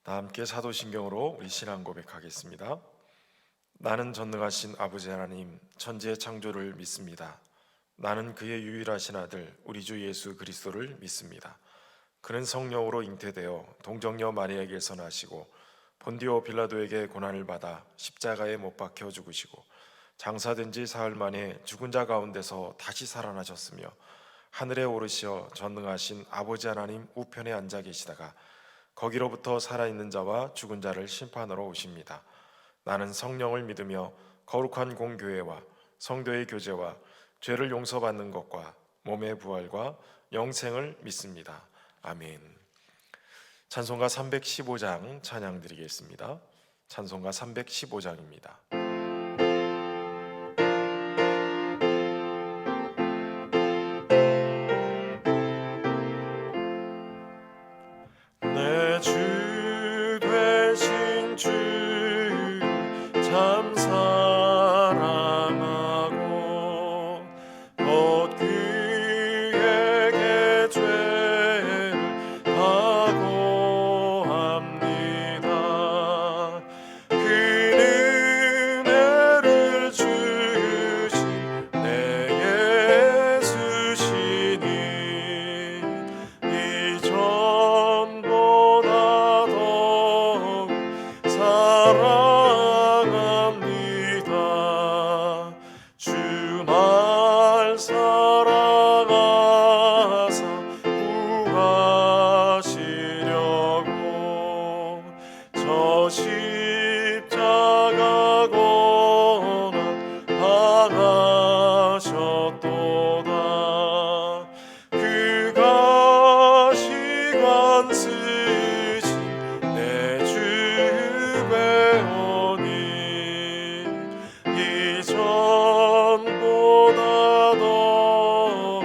다 함께 사도신경으로 우리 신앙 고백하겠습니다. 나는 전능하신 아버지 하나님 천지의 창조를 믿습니다. 나는 그의 유일하신 아들 우리 주 예수 그리스도를 믿습니다. 그는 성령으로 잉태되어 동정녀 마리아에게서 나시고 본디오 빌라도에게 고난을 받아 십자가에 못 박혀 죽으시고 장사된 지 사흘 만에 죽은 자 가운데서 다시 살아나셨으며 하늘에 오르시어 전능하신 아버지 하나님 우편에 앉아 계시다가 거기로부터 살아있는 자와 죽은 자를 심판하러 오십니다. 나는 성령을 믿으며 거룩한 공교회와 성도의 교제와 죄를 용서받는 것과 몸의 부활과 영생을 믿습니다. 아멘. 찬송가 315장 찬양 드리겠습니다. 찬송가 315장입니다. 내 주 되신 주 참 사랑하고 곧 그에게 죄를 다고합니다. 그는 은혜를 주신 내 예수시니 이전보다 더욱 사랑합니다. 주말 사랑하사 구하시려고 저 십자가 고난 당하셨도다. 그가 시간 쓰신 내 주 배우니 이전보다 더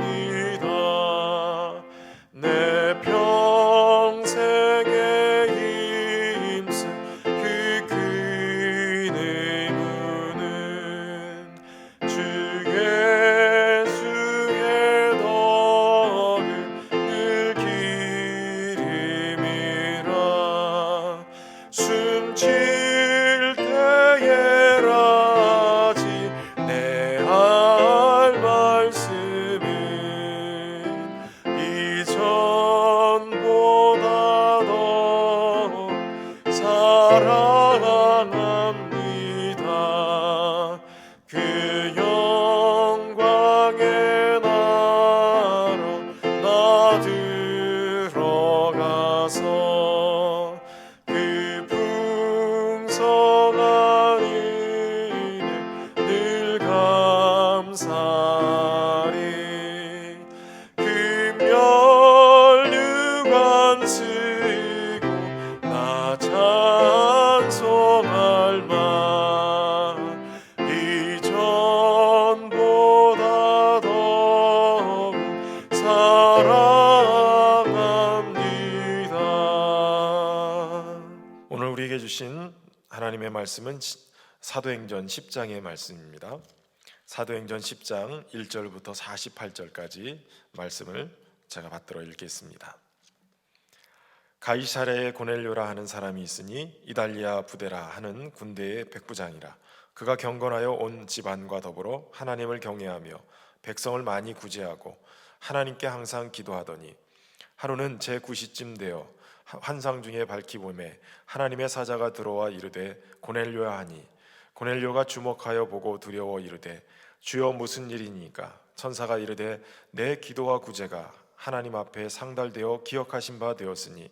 사랑합니다. 내 평생에 힘쓴 그 큰 의무는 주 예수의 덕을 늘 기림이라. 숨질 때에라지 내 할 말씀은 이전보다 더 사랑합니다. 그 영광의 나라 나 들어가서 그 풍성한 은혜 늘 감사리. 금면류관 쓰고 나 찬송할 만 이전보다 더욱 사랑합니다. 오늘 우리에게 주신 하나님의 말씀은 사도행전 10장의 말씀입니다. 사도행전 10장 1절부터 48절까지 말씀을 제가 받들어 읽겠습니다. 가이사랴에 고넬료라 하는 사람이 있으니 이달리아 부데라 하는 군대의 백부장이라. 그가 경건하여 온 집안과 더불어 하나님을 경외하며 백성을 많이 구제하고 하나님께 항상 기도하더니 하루는 제9시쯤 되어 환상 중에 밝히 보매 하나님의 사자가 들어와 이르되 고넬료야 하니 고넬료가 주목하여 보고 두려워 이르되 주여 무슨 일이니까. 천사가 이르되 내 기도와 구제가 하나님 앞에 상달되어 기억하신 바 되었으니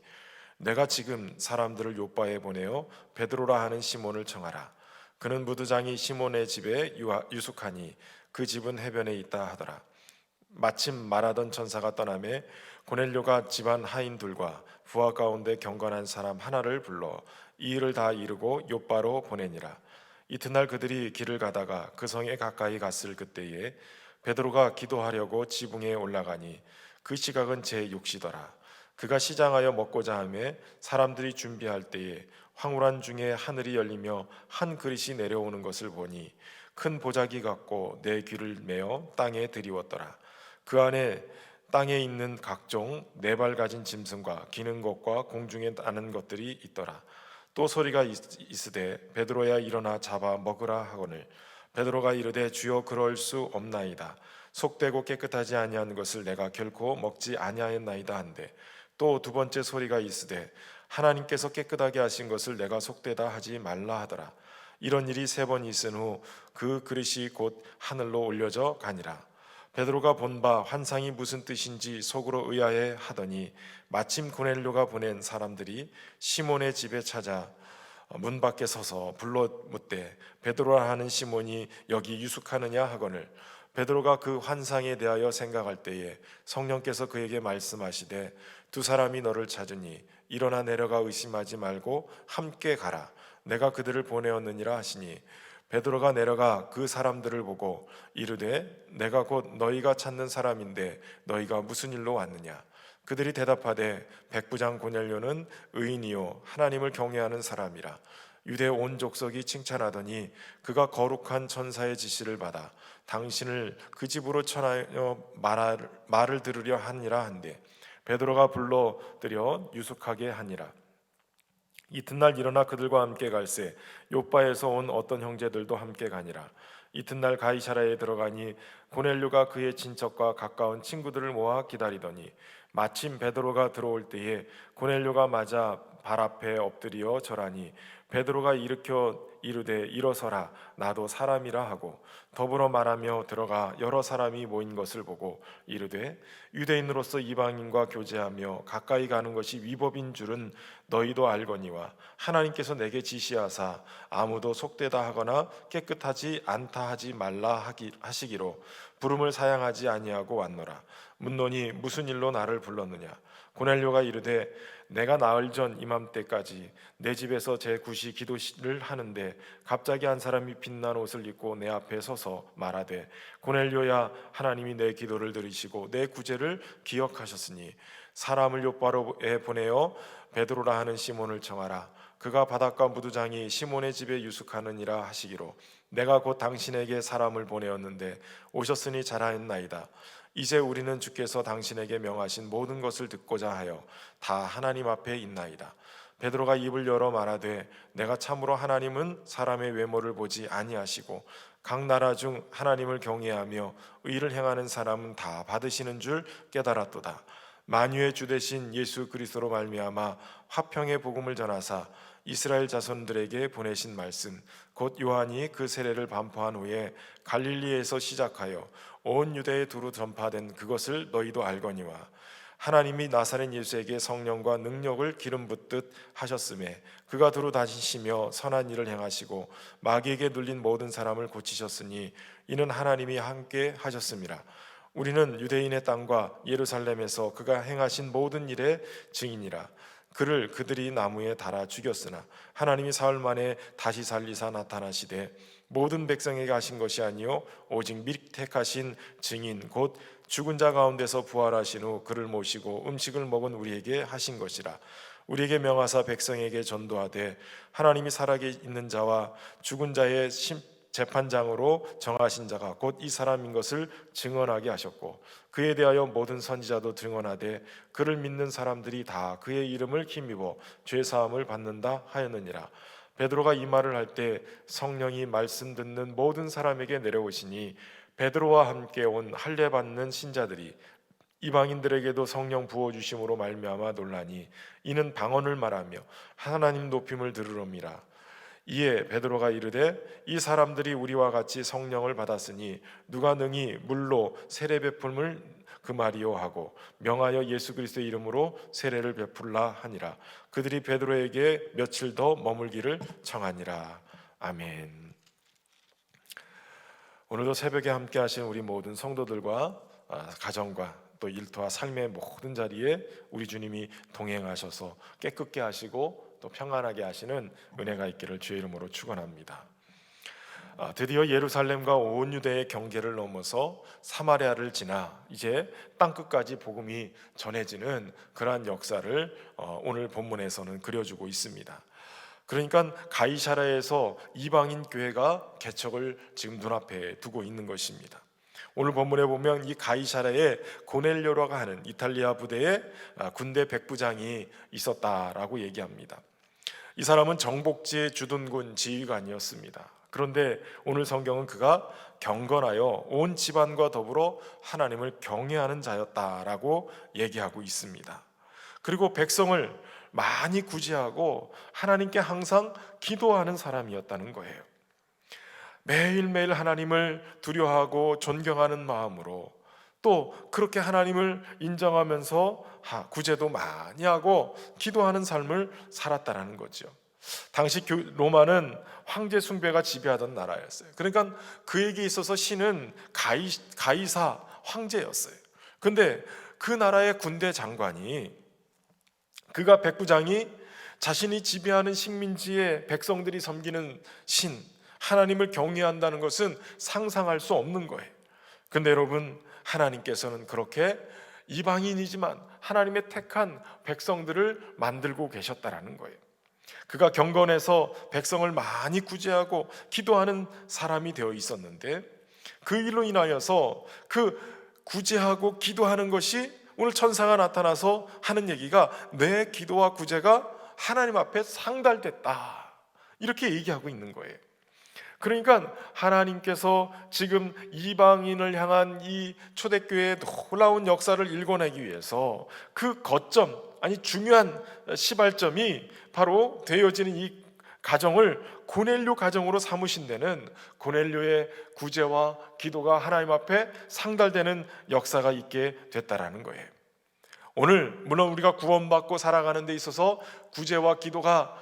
내가 지금 사람들을 요바에 보내어 베드로라 하는 시몬을 청하라. 그는 무두장이 시몬의 집에 유숙하니 그 집은 해변에 있다 하더라. 마침 말하던 천사가 떠나매 고넬료가 집안 하인들과 부하 가운데 경건한 사람 하나를 불러 이 일을 다 이루고 요바로 보내니라. 이튿날 그들이 길을 가다가 그 성에 가까이 갔을 그때에 베드로가 기도하려고 지붕에 올라가니 그 시각은 제6시더라. 그가 시장하여 먹고자 하매 사람들이 준비할 때에 황홀한 중에 하늘이 열리며 한 그릇이 내려오는 것을 보니 큰 보자기 같고 내 귀를 메어 땅에 들이웠더라. 그 안에 땅에 있는 각종 네 발 가진 짐승과 기는 것과 공중에 나는 것들이 있더라. 또 소리가 있으되 베드로야 일어나 잡아 먹으라 하거늘 베드로가 이르되 주여 그럴 수 없나이다. 속되고 깨끗하지 아니한 것을 내가 결코 먹지 아니하였나이다 한데 또 두 번째 소리가 있으되 하나님께서 깨끗하게 하신 것을 내가 속되다 하지 말라 하더라. 이런 일이 세 번 있은 후 그 그릇이 곧 하늘로 올려져 가니라. 베드로가 본 바 환상이 무슨 뜻인지 속으로 의아해 하더니 마침 고넬료가 보낸 사람들이 시몬의 집에 찾아 문 밖에 서서 불러 묻되 베드로라 하는 시몬이 여기 유숙하느냐 하거늘 베드로가 그 환상에 대하여 생각할 때에 성령께서 그에게 말씀하시되 두 사람이 너를 찾으니 일어나 내려가 의심하지 말고 함께 가라. 내가 그들을 보내었느니라 하시니 베드로가 내려가 그 사람들을 보고 이르되 내가 곧 너희가 찾는 사람인데 너희가 무슨 일로 왔느냐. 그들이 대답하되 백부장 고넬료는 의인이요 하나님을 경외하는 사람이라. 유대 온 족속이 칭찬하더니 그가 거룩한 천사의 지시를 받아 당신을 그 집으로 청하여 말을 들으려 하니라 한데 베드로가 불러들여 유숙하게 하니라. 이튿날 일어나 그들과 함께 갈새 요바에서 온 어떤 형제들도 함께 가니라. 이튿날 가이사랴에 들어가니 고넬료가 그의 친척과 가까운 친구들을 모아 기다리더니 마침 베드로가 들어올 때에 고넬료가 맞아 발 앞에 엎드려 절하니 베드로가 일으켜 이르되 일어서라 나도 사람이라 하고 더불어 말하며 들어가 여러 사람이 모인 것을 보고 이르되 유대인으로서 이방인과 교제하며 가까이 가는 것이 위법인 줄은 너희도 알거니와 하나님께서 내게 지시하사 아무도 속되다 하거나 깨끗하지 않다 하지 말라 하시기로 부름을 사양하지 아니하고 왔노라. 묻노니 무슨 일로 나를 불렀느냐. 고넬료가 이르되 내가 나흘 전 이맘때까지 내 집에서 제 구시 기도를 하는데 갑자기 한 사람이 빛난 옷을 입고 내 앞에 서서 말하되 고넬료야 하나님이 내 기도를 들으시고 내 구제를 기억하셨으니 사람을 요바로에 보내어 베드로라 하는 시몬을 청하라. 그가 바닷가 무두장이 시몬의 집에 유숙하느니라 하시기로 내가 곧 당신에게 사람을 보내었는데 오셨으니 잘하였나이다. 이제 우리는 주께서 당신에게 명하신 모든 것을 듣고자 하여 다 하나님 앞에 있나이다. 베드로가 입을 열어 말하되 내가 참으로 하나님은 사람의 외모를 보지 아니하시고 각 나라 중 하나님을 경외하며 의를 행하는 사람은 다 받으시는 줄 깨달았도다. 만유의 주 되신 예수 그리스도로 말미암아 화평의 복음을 전하사 이스라엘 자손들에게 보내신 말씀 곧 요한이 그 세례를 반포한 후에 갈릴리에서 시작하여 온 유대에 두루 전파된 그것을 너희도 알거니와 하나님이 나사렛 예수에게 성령과 능력을 기름 붓듯 하셨음에 그가 두루 다니시며 선한 일을 행하시고 마귀에게 눌린 모든 사람을 고치셨으니 이는 하나님이 함께 하셨음이라. 우리는 유대인의 땅과 예루살렘에서 그가 행하신 모든 일의 증인이라. 그를 그들이 나무에 달아 죽였으나 하나님이 사흘 만에 다시 살리사 나타나시되 모든 백성에게 하신 것이 아니요 오직 미리 택하신 증인 곧 죽은 자 가운데서 부활하신 후 그를 모시고 음식을 먹은 우리에게 하신 것이라. 우리에게 명하사 백성에게 전도하되 하나님이 살아있는 자와 죽은 자의 재판장으로 정하신 자가 곧 이 사람인 것을 증언하게 하셨고 그에 대하여 모든 선지자도 증언하되 그를 믿는 사람들이 다 그의 이름을 힘입어 죄사함을 받는다 하였느니라. 베드로가 이 말을 할 때 성령이 말씀 듣는 모든 사람에게 내려오시니 베드로와 함께 온 할례 받는 신자들이 이방인들에게도 성령 부어 주심으로 말미암아 놀라니 이는 방언을 말하며 하나님 높임을 들으름이라. 이에 베드로가 이르되 이 사람들이 우리와 같이 성령을 받았으니 누가 능히 물로 세례 베풀을 금하리요 하고 명하여 예수 그리스도의 이름으로 세례를 베풀라 하니라. 그들이 베드로에게 며칠 더 머물기를 청하니라. 아멘. 오늘도 새벽에 함께 하신 우리 모든 성도들과 가정과 또 일터와 삶의 모든 자리에 우리 주님이 동행하셔서 깨끗게 하시고 또 평안하게 하시는 은혜가 있기를 주의 이름으로 축원합니다. 드디어 예루살렘과 온 유대의 경계를 넘어서 사마리아를 지나 이제 땅끝까지 복음이 전해지는 그러한 역사를 오늘 본문에서는 그려주고 있습니다. 그러니까 가이사랴에서 이방인 교회가 개척을 지금 눈앞에 두고 있는 것입니다. 오늘 본문에 보면 이 가이사랴에 고넬료라고 하는 이탈리아 부대의 군대 백부장이 있었다라고 얘기합니다. 이 사람은 정복지의 주둔군 지휘관이었습니다. 그런데 오늘 성경은 그가 경건하여 온 집안과 더불어 하나님을 경외하는 자였다라고 얘기하고 있습니다. 그리고 백성을 많이 구제하고 하나님께 항상 기도하는 사람이었다는 거예요. 매일매일 하나님을 두려워하고 존경하는 마음으로, 또 그렇게 하나님을 인정하면서 구제도 많이 하고 기도하는 삶을 살았다는 거죠. 당시 로마는 황제 숭배가 지배하던 나라였어요. 그러니까 그에게 있어서 신은 가이사 황제였어요. 근데 그 나라의 군대 장관이, 그가 백부장이 자신이 지배하는 식민지의 백성들이 섬기는 신 하나님을 경외한다는 것은 상상할 수 없는 거예요. 근데 여러분, 하나님께서는 그렇게 이방인이지만 하나님의 택한 백성들을 만들고 계셨다라는 거예요. 그가 경건해서 백성을 많이 구제하고 기도하는 사람이 되어 있었는데, 그 일로 인하여서 그 구제하고 기도하는 것이 오늘 천사가 나타나서 하는 얘기가, 내 기도와 구제가 하나님 앞에 상달됐다, 이렇게 얘기하고 있는 거예요. 그러니까 하나님께서 지금 이방인을 향한 이 초대교회의 놀라운 역사를 일궈내기 위해서 그 거점, 아니 중요한 시발점이 바로 되어지는 이 가정을 고넬료 가정으로 삼으신 데는 고넬료의 구제와 기도가 하나님 앞에 상달되는 역사가 있게 됐다라는 거예요. 오늘 물론 우리가 구원받고 살아가는 데 있어서 구제와 기도가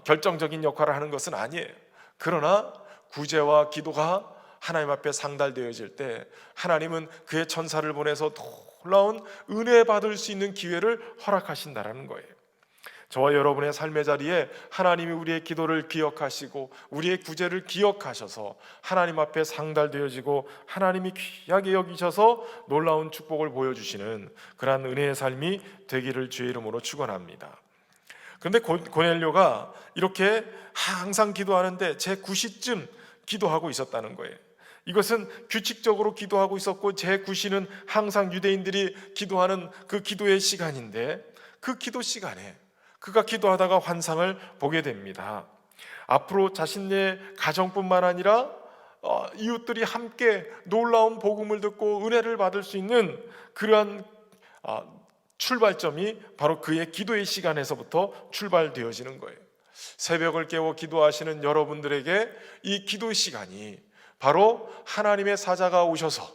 결정적인 역할을 하는 것은 아니에요. 그러나 구제와 기도가 하나님 앞에 상달되어질 때 하나님은 그의 천사를 보내서 놀라운 은혜 받을 수 있는 기회를 허락하신다라는 거예요. 저와 여러분의 삶의 자리에 하나님이 우리의 기도를 기억하시고 우리의 구제를 기억하셔서 하나님 앞에 상달되어지고 하나님이 귀하게 여기셔서 놀라운 축복을 보여주시는 그러한 은혜의 삶이 되기를 주의 이름으로 축원합니다. 그런데 고넬료가 이렇게 항상 기도하는데 제9시쯤 기도하고 있었다는 거예요. 이것은 규칙적으로 기도하고 있었고 제9시는 항상 유대인들이 기도하는 그 기도의 시간인데, 그 기도 시간에 그가 기도하다가 환상을 보게 됩니다. 앞으로 자신의 가정뿐만 아니라 이웃들이 함께 놀라운 복음을 듣고 은혜를 받을 수 있는 그러한 출발점이 바로 그의 기도의 시간에서부터 출발되어지는 거예요. 새벽을 깨워 기도하시는 여러분들에게 이 기도 시간이 바로 하나님의 사자가 오셔서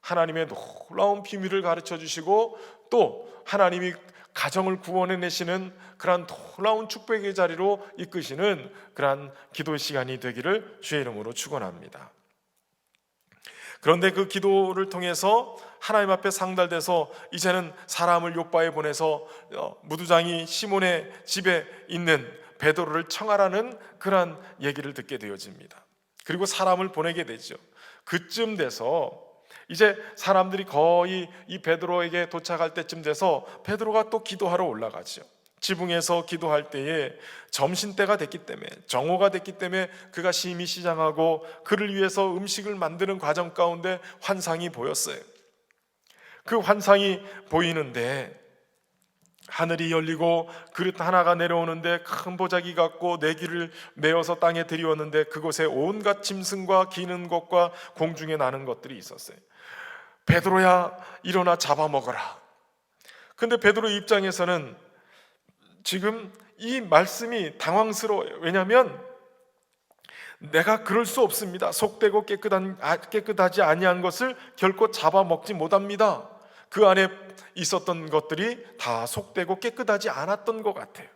하나님의 놀라운 비밀을 가르쳐 주시고 또 하나님이 가정을 구원해내시는 그러한 놀라운 축복의 자리로 이끄시는 그러한 기도 시간이 되기를 주의 이름으로 축원합니다. 그런데 그 기도를 통해서 하나님 앞에 상달돼서 이제는 사람을 요바에 보내서 무두장이 시몬의 집에 있는 베드로를 청하라는 그러한 얘기를 듣게 되어집니다. 그리고 사람을 보내게 되죠. 그쯤 돼서 이제 사람들이 거의 이 베드로에게 도착할 때쯤 돼서 베드로가 또 기도하러 올라가죠. 지붕에서 기도할 때에 점심때가 됐기 때문에, 정오가 됐기 때문에 그가 심히 시장하고 그를 위해서 음식을 만드는 과정 가운데 환상이 보였어요. 그 환상이 보이는데 하늘이 열리고 그릇 하나가 내려오는데 큰 보자기 같고 내기를 메어서 땅에 들이웠는데 그곳에 온갖 짐승과 기는 것과 공중에 나는 것들이 있었어요. 베드로야, 일어나 잡아먹어라. 근데 베드로 입장에서는 지금 이 말씀이 당황스러워요. 왜냐하면 내가 그럴 수 없습니다. 속되고 깨끗하지 아니한 것을 결코 잡아먹지 못합니다. 그 안에 있었던 것들이 다 속되고 깨끗하지 않았던 것 같아요.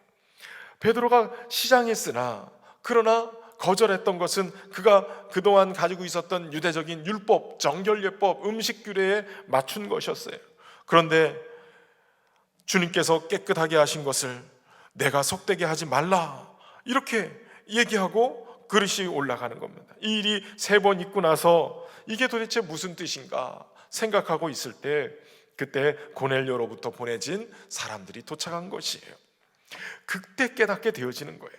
베드로가 시장했으나 그러나 거절했던 것은 그가 그동안 가지고 있었던 유대적인 율법, 정결예법, 음식 규례에 맞춘 것이었어요. 그런데 주님께서 깨끗하게 하신 것을 내가 속되게 하지 말라, 이렇게 얘기하고 그릇이 올라가는 겁니다. 이 일이 3번 있고 나서 이게 도대체 무슨 뜻인가 생각하고 있을 때 그때 고넬료로부터 보내진 사람들이 도착한 것이에요. 그때 깨닫게 되어지는 거예요.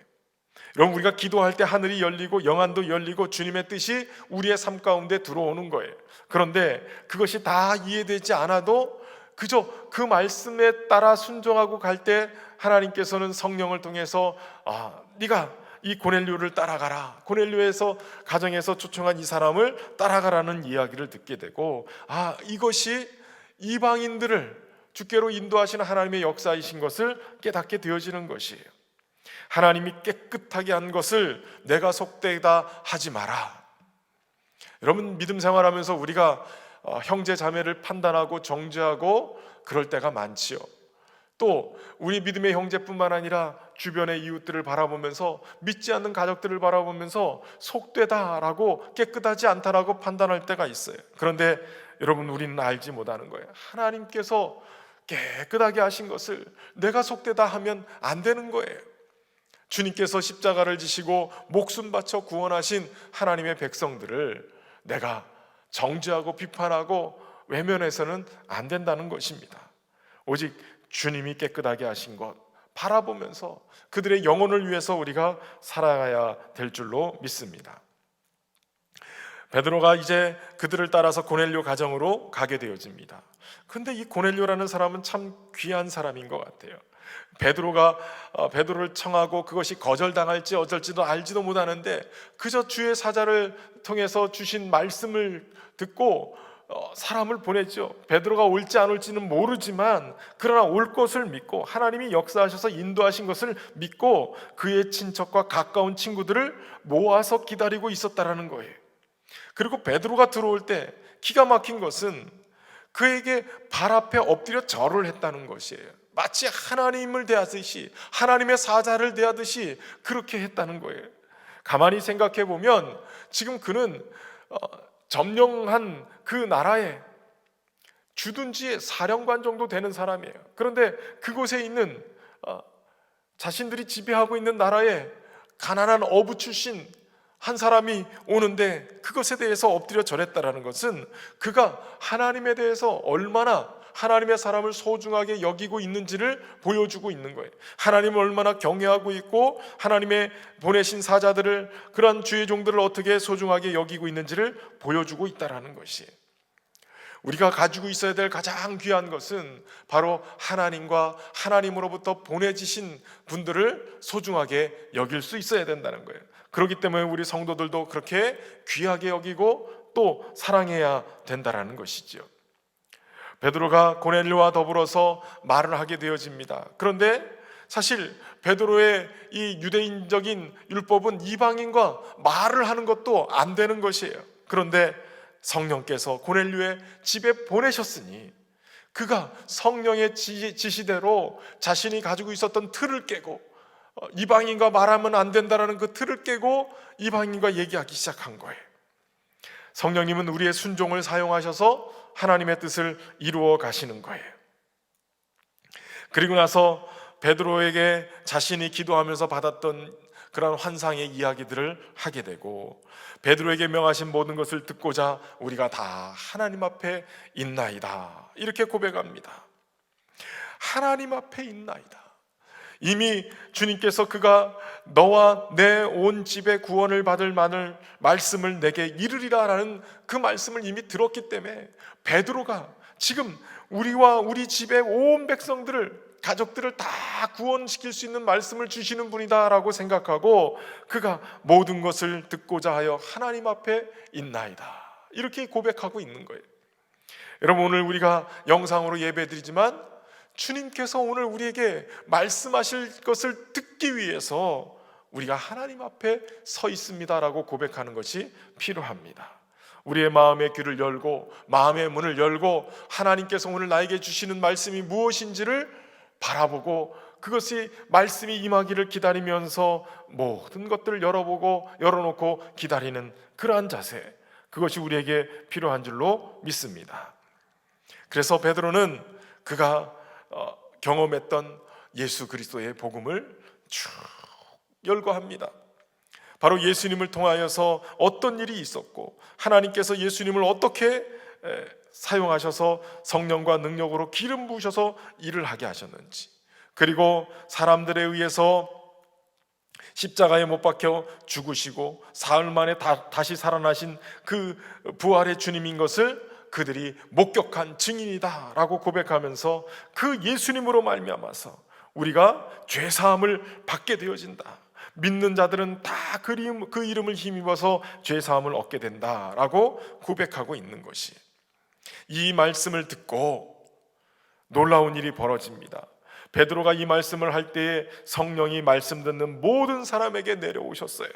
여러분, 우리가 기도할 때 하늘이 열리고 영안도 열리고 주님의 뜻이 우리의 삶 가운데 들어오는 거예요. 그런데 그것이 다 이해되지 않아도 그저 그 말씀에 따라 순종하고 갈 때 하나님께서는 성령을 통해서 네가 이 고넬료를 따라가라, 고넬료에서 가정에서 초청한 이 사람을 따라가라는 이야기를 듣게 되고, 이것이 이방인들을 주께로 인도하시는 하나님의 역사이신 것을 깨닫게 되어지는 것이에요. 하나님이 깨끗하게 한 것을 내가 속되다 하지 마라. 여러분, 믿음 생활하면서 우리가 형제 자매를 판단하고 정죄하고 그럴 때가 많지요. 또 우리 믿음의 형제뿐만 아니라 주변의 이웃들을 바라보면서, 믿지 않는 가족들을 바라보면서 속되다라고, 깨끗하지 않다라고 판단할 때가 있어요. 그런데 여러분, 우리는 알지 못하는 거예요. 하나님께서 깨끗하게 하신 것을 내가 속되다 하면 안 되는 거예요. 주님께서 십자가를 지시고 목숨 바쳐 구원하신 하나님의 백성들을 내가 정죄하고 비판하고 외면해서는 안 된다는 것입니다. 오직 주님이 깨끗하게 하신 것 바라보면서 그들의 영혼을 위해서 우리가 살아가야 될 줄로 믿습니다. 베드로가 이제 그들을 따라서 고넬료 가정으로 가게 되어집니다. 근데 이 고넬료라는 사람은 참 귀한 사람인 것 같아요. 베드로가 베드로를 청하고 그것이 거절당할지 어쩔지도 알지도 못하는데 그저 주의 사자를 통해서 주신 말씀을 듣고 사람을 보냈죠. 베드로가 올지 안 올지는 모르지만 그러나 올 것을 믿고 하나님이 역사하셔서 인도하신 것을 믿고 그의 친척과 가까운 친구들을 모아서 기다리고 있었다라는 거예요. 그리고 베드로가 들어올 때 기가 막힌 것은 그에게 발 앞에 엎드려 절을 했다는 것이에요. 마치 하나님을 대하듯이, 하나님의 사자를 대하듯이 그렇게 했다는 거예요. 가만히 생각해 보면 지금 그는 점령한 그 나라의 주둔지의 사령관 정도 되는 사람이에요. 그런데 그곳에 있는 자신들이 지배하고 있는 나라의 가난한 어부 출신 한 사람이 오는데 그것에 대해서 엎드려 절했다라는 것은 그가 하나님에 대해서 얼마나 하나님의 사람을 소중하게 여기고 있는지를 보여주고 있는 거예요. 하나님을 얼마나 경외하고 있고 하나님의 보내신 사자들을, 그런 주의 종들을 어떻게 소중하게 여기고 있는지를 보여주고 있다라는 것이에요. 우리가 가지고 있어야 될 가장 귀한 것은 바로 하나님과 하나님으로부터 보내지신 분들을 소중하게 여길 수 있어야 된다는 거예요. 그렇기 때문에 우리 성도들도 그렇게 귀하게 여기고 또 사랑해야 된다는 것이죠. 베드로가 고넬료와 더불어서 말을 하게 되어집니다. 그런데 사실 베드로의 이 유대인적인 율법은 이방인과 말을 하는 것도 안 되는 것이에요. 그런데 성령께서 고넬료의 집에 보내셨으니 그가 성령의 지시대로 자신이 가지고 있었던 틀을 깨고, 이방인과 말하면 안 된다라는 그 틀을 깨고 이방인과 얘기하기 시작한 거예요. 성령님은 우리의 순종을 사용하셔서 하나님의 뜻을 이루어 가시는 거예요. 그리고 나서 베드로에게 자신이 기도하면서 받았던 그런 환상의 이야기들을 하게 되고, 베드로에게 명하신 모든 것을 듣고자 우리가 다 하나님 앞에 있나이다, 이렇게 고백합니다. 하나님 앞에 있나이다. 이미 주님께서 그가 너와 내 온 집에 구원을 받을 만을 말씀을 내게 이르리라 라는 그 말씀을 이미 들었기 때문에 베드로가 지금 우리와 우리 집의 온 백성들을, 가족들을 다 구원시킬 수 있는 말씀을 주시는 분이다 라고 생각하고 그가 모든 것을 듣고자 하여 하나님 앞에 있나이다, 이렇게 고백하고 있는 거예요. 여러분, 오늘 우리가 영상으로 예배드리지만 주님께서 오늘 우리에게 말씀하실 것을 듣기 위해서 우리가 하나님 앞에 서 있습니다라고 고백하는 것이 필요합니다. 우리의 마음의 귀를 열고 마음의 문을 열고 하나님께서 오늘 나에게 주시는 말씀이 무엇인지를 바라보고 그것이 말씀이 임하기를 기다리면서 모든 것들을 열어놓고 기다리는 그러한 자세, 그것이 우리에게 필요한 줄로 믿습니다. 그래서 베드로는 그가 경험했던 예수 그리스도의 복음을 쭉 열거합니다. 바로 예수님을 통하여서 어떤 일이 있었고 하나님께서 예수님을 어떻게 사용하셔서 성령과 능력으로 기름 부으셔서 일을 하게 하셨는지, 그리고 사람들에 의해서 십자가에 못 박혀 죽으시고 사흘 만에 다시 살아나신 그 부활의 주님인 것을 그들이 목격한 증인이다라고 고백하면서 그 예수님으로 말미암아서 우리가 죄사함을 받게 되어진다. 믿는 자들은 다 그 이름을 힘입어서 죄사함을 얻게 된다라고 고백하고 있는 것이, 이 말씀을 듣고 놀라운 일이 벌어집니다. 베드로가 이 말씀을 할 때에 성령이 말씀 듣는 모든 사람에게 내려오셨어요.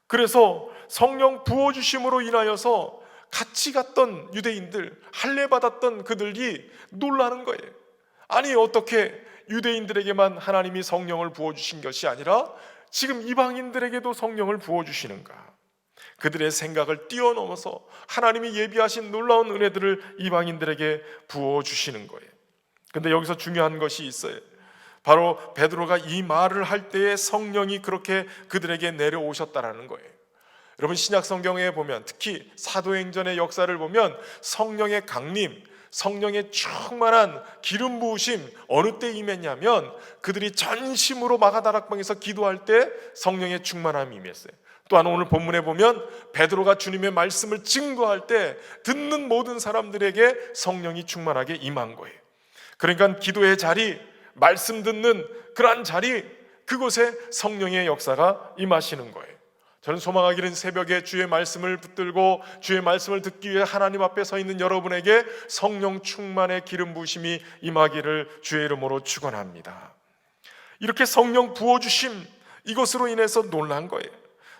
그래서 성령 부어주심으로 인하여서 같이 갔던 유대인들, 할례 받았던 그들이 놀라는 거예요. 아니 어떻게 유대인들에게만 하나님이 성령을 부어주신 것이 아니라 지금 이방인들에게도 성령을 부어주시는가? 그들의 생각을 뛰어넘어서 하나님이 예비하신 놀라운 은혜들을 이방인들에게 부어주시는 거예요. 근데 여기서 중요한 것이 있어요. 바로 베드로가 이 말을 할 때에 성령이 그렇게 그들에게 내려오셨다라는 거예요. 여러분, 신약 성경에 보면, 특히 사도행전의 역사를 보면 성령의 강림, 성령의 충만한 기름 부으심 어느 때 임했냐면 그들이 전심으로 마가다락방에서 기도할 때 성령의 충만함이 임했어요. 또한 오늘 본문에 보면 베드로가 주님의 말씀을 증거할 때 듣는 모든 사람들에게 성령이 충만하게 임한 거예요. 그러니까 기도의 자리, 말씀 듣는 그러한 자리, 그곳에 성령의 역사가 임하시는 거예요. 저는 소망하기는 새벽에 주의 말씀을 붙들고 주의 말씀을 듣기 위해 하나님 앞에 서 있는 여러분에게 성령 충만의 기름 부으심이 임하기를 주의 이름으로 축원합니다. 이렇게 성령 부어주심, 이것으로 인해서 놀란 거예요.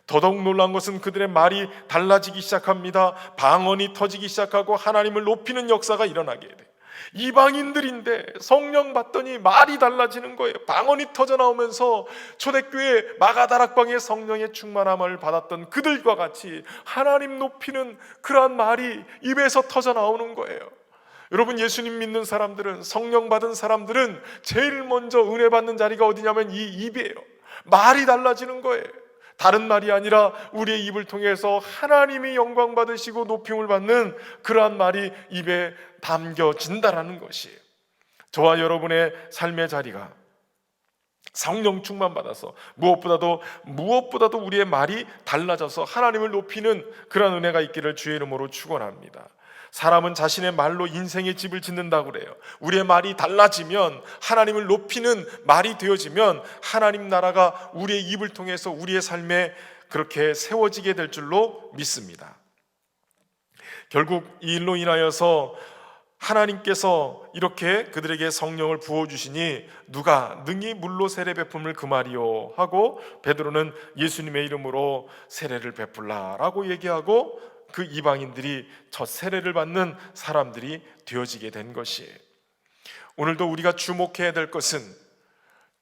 더더욱 놀란 것은 그들의 말이 달라지기 시작합니다. 방언이 터지기 시작하고 하나님을 높이는 역사가 일어나게 돼요. 이방인들인데 성령 받더니 말이 달라지는 거예요. 방언이 터져 나오면서 초대교회 마가다락방의 성령의 충만함을 받았던 그들과 같이 하나님 높이는 그러한 말이 입에서 터져 나오는 거예요. 여러분, 예수님 믿는 사람들은, 성령 받은 사람들은 제일 먼저 은혜 받는 자리가 어디냐면 이 입이에요. 말이 달라지는 거예요. 다른 말이 아니라 우리의 입을 통해서 하나님이 영광 받으시고 높임을 받는 그러한 말이 입에 담겨진다라는 것이에요. 저와 여러분의 삶의 자리가 성령 충만 받아서 무엇보다도 우리의 말이 달라져서 하나님을 높이는 그런 은혜가 있기를 주의 이름으로 축원합니다. 사람은 자신의 말로 인생의 집을 짓는다고 그래요. 우리의 말이 달라지면, 하나님을 높이는 말이 되어지면 하나님 나라가 우리의 입을 통해서 우리의 삶에 그렇게 세워지게 될 줄로 믿습니다. 결국 이 일로 인하여서 하나님께서 이렇게 그들에게 성령을 부어주시니 누가 능히 물로 세례 베품을 금하리요 하고 베드로는 예수님의 이름으로 세례를 베풀라라고 얘기하고 그 이방인들이 첫 세례를 받는 사람들이 되어지게 된 것이에요. 오늘도 우리가 주목해야 될 것은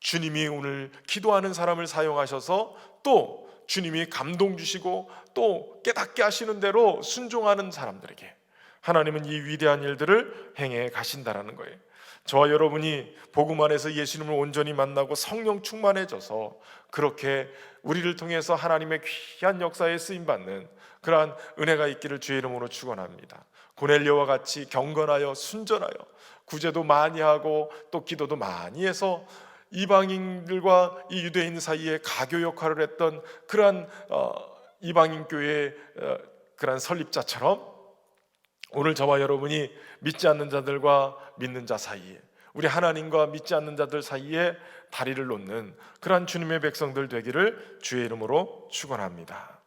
주님이 오늘 기도하는 사람을 사용하셔서 또 주님이 감동 주시고 또 깨닫게 하시는 대로 순종하는 사람들에게 하나님은 이 위대한 일들을 행해 가신다라는 거예요. 저와 여러분이 복음 안에서 예수님을 온전히 만나고 성령 충만해져서 그렇게 우리를 통해서 하나님의 귀한 역사에 쓰임받는 그러한 은혜가 있기를 주의 이름으로 축원합니다. 고넬료와 같이 경건하여 순전하여 구제도 많이 하고 또 기도도 많이 해서 이방인들과 이 유대인 사이에 가교 역할을 했던 그러한 이방인 교회의 그러한 설립자처럼 오늘 저와 여러분이 믿지 않는 자들과 믿는 자 사이에, 우리 하나님과 믿지 않는 자들 사이에 다리를 놓는 그러한 주님의 백성들 되기를 주의 이름으로 축원합니다.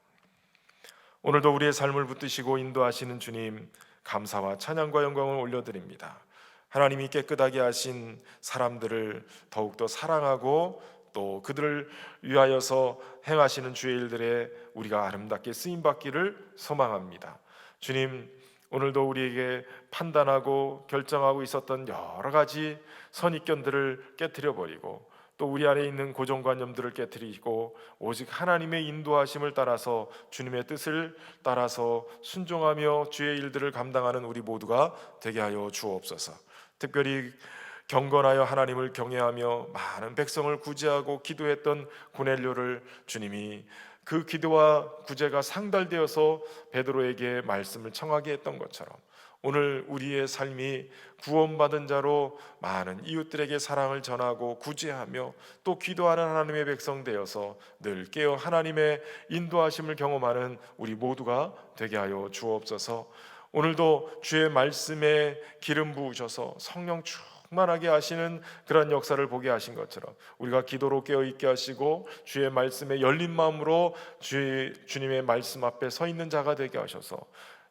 오늘도 우리의 삶을 붙드시고 인도하시는 주님, 감사와 찬양과 영광을 올려드립니다. 하나님이 깨끗하게 하신 사람들을 더욱더 사랑하고 또 그들을 위하여서 행하시는 주의 일들에 우리가 아름답게 쓰임받기를 소망합니다. 주님, 오늘도 우리에게 판단하고 결정하고 있었던 여러 가지 선입견들을 깨트려 버리고 또 우리 안에 있는 고정관념들을 깨트리고 오직 하나님의 인도하심을 따라서 주님의 뜻을 따라서 순종하며 주의 일들을 감당하는 우리 모두가 되게 하여 주옵소서. 특별히 경건하여 하나님을 경외하며 많은 백성을 구제하고 기도했던 고넬료를 주님이 그 기도와 구제가 상달되어서 베드로에게 말씀을 청하게 했던 것처럼 오늘 우리의 삶이 구원받은 자로 많은 이웃들에게 사랑을 전하고 구제하며 또 기도하는 하나님의 백성 되어서 늘 깨어 하나님의 인도하심을 경험하는 우리 모두가 되게 하여 주옵소서. 오늘도 주의 말씀에 기름 부으셔서 성령 충만하게 하시는 그런 역사를 보게 하신 것처럼 우리가 기도로 깨어 있게 하시고 주의 말씀에 열린 마음으로 주님의 말씀 앞에 서 있는 자가 되게 하셔서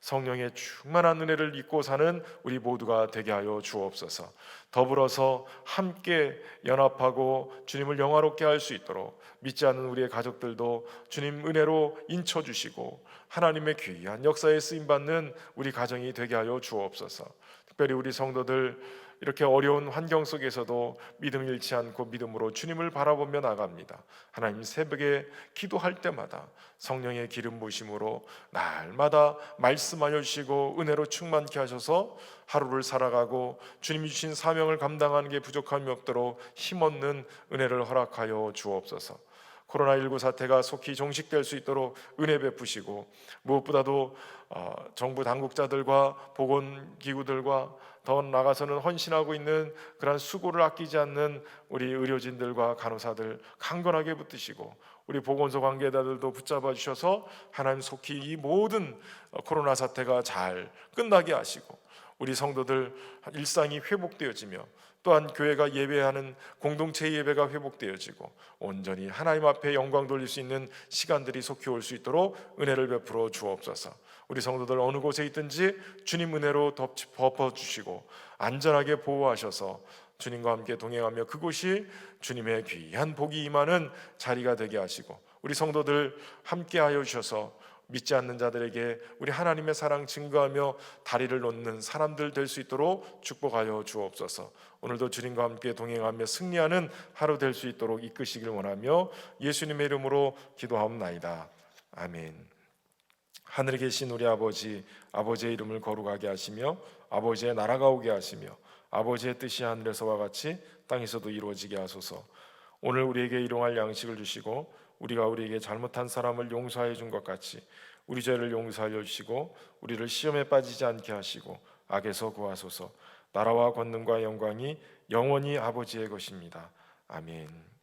성령의 충만한 은혜를 입고 사는 우리 모두가 되게 하여 주옵소서. 더불어서 함께 연합하고 주님을 영화롭게 할 수 있도록 믿지 않는 우리의 가족들도 주님 은혜로 인쳐주시고 하나님의 귀한 역사에 쓰임받는 우리 가정이 되게 하여 주옵소서. 특별히 우리 성도들 이렇게 어려운 환경 속에서도 믿음 잃지 않고 믿음으로 주님을 바라보며 나갑니다. 하나님, 새벽에 기도할 때마다 성령의 기름 부으심으로 날마다 말씀하여 주시고 은혜로 충만케 하셔서 하루를 살아가고 주님이 주신 사명을 감당하는 게 부족함이 없도록 힘없는 은혜를 허락하여 주옵소서. 코로나19 사태가 속히 종식될 수 있도록 은혜 베푸시고 무엇보다도 정부 당국자들과 보건기구들과 더 나아가서는 헌신하고 있는 그러한 수고를 아끼지 않는 우리 의료진들과 간호사들 강건하게 붙드시고 우리 보건소 관계자들도 붙잡아 주셔서 하나님 속히 이 모든 코로나 사태가 잘 끝나게 하시고 우리 성도들 일상이 회복되어지며 또한 교회가 예배하는 공동체 예배가 회복되어지고 온전히 하나님 앞에 영광 돌릴 수 있는 시간들이 속히 올 수 있도록 은혜를 베풀어 주옵소서. 우리 성도들 어느 곳에 있든지 주님 은혜로 덮어주시고 안전하게 보호하셔서 주님과 함께 동행하며 그곳이 주님의 귀한 복이 임하는 자리가 되게 하시고 우리 성도들 함께하여 주셔서 믿지 않는 자들에게 우리 하나님의 사랑 증거하며 다리를 놓는 사람들 될 수 있도록 축복하여 주옵소서. 오늘도 주님과 함께 동행하며 승리하는 하루 될 수 있도록 이끄시길 원하며 예수님의 이름으로 기도하옵나이다. 아멘. 하늘에 계신 우리 아버지, 아버지의 이름을 거룩하게 하시며 아버지의 나라가 오게 하시며 아버지의 뜻이 하늘에서와 같이 땅에서도 이루어지게 하소서. 오늘 우리에게 일용할 양식을 주시고 우리가 우리에게 잘못한 사람을 용서하여 준 것 같이 우리 죄를 용서하여 주시고 우리를 시험에 빠지지 않게 하시고 악에서 구하소서. 나라와 권능과 영광이 영원히 아버지의 것입니다. 아멘.